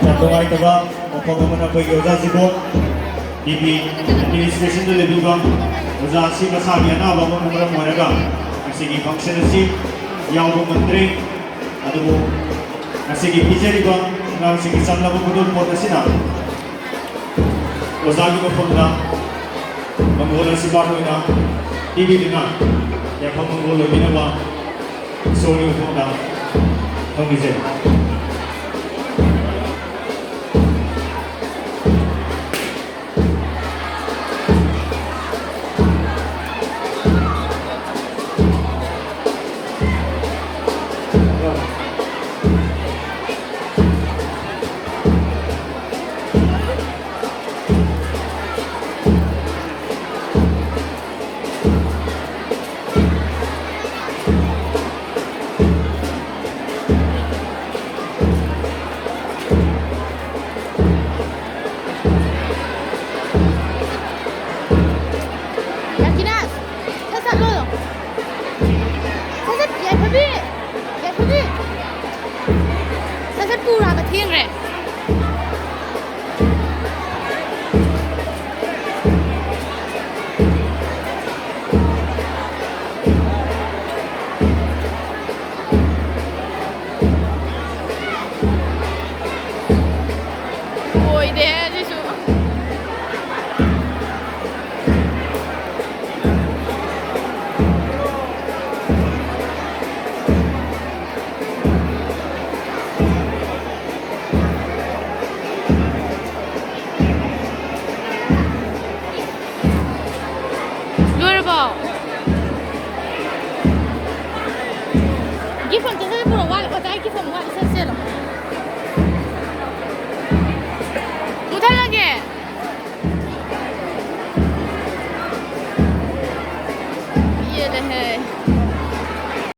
ꯅꯨꯡꯉꯥꯏꯇꯕ ꯃꯐꯝ ꯑꯃꯅ ꯑꯩꯈꯣꯏꯒꯤ ꯑꯣꯖꯥꯁꯤꯕꯨ ꯇꯤꯚꯤ ꯑꯦꯗꯃꯤꯅꯤꯁꯇ꯭ꯔꯦꯁꯟꯗ ꯂꯩꯕꯤꯕ ꯑꯣꯖꯥ ꯑꯁꯤ ꯃꯁꯥꯒꯤ ꯑꯅꯥꯕ ꯑꯃꯅ ꯃꯔꯝ ꯑꯣꯏꯔꯒ ꯉꯁꯤꯒꯤ ꯐꯪꯁꯟ ꯑꯁꯤ ꯌꯥꯎꯕ ꯉꯝꯗ꯭ꯔꯦ ꯑꯗꯨꯕꯨ ꯉꯁꯤꯒꯤ ꯄꯤꯖꯔꯤꯕ ꯑꯉꯥꯡꯁꯤꯡꯒꯤ ꯆꯝꯂꯕ ꯈꯨꯗꯣꯜꯄꯣꯠ ꯑꯁꯤꯅ ꯑꯣꯖꯥꯒꯤ ꯃꯐꯝꯗ ꯃꯪꯒꯣꯜ ꯑꯁꯤ ꯄꯥꯔꯠ ꯑꯣꯏꯅ ꯄꯤꯕꯤꯗꯨꯅ ꯌꯥꯏꯐ ꯃꯪꯒꯣꯜ ꯑꯣꯏꯕꯤꯅꯕ ꯏꯁꯣꯔꯒꯤ ꯃꯐꯝꯗ ꯊꯧꯅꯤꯖꯩ ये रहे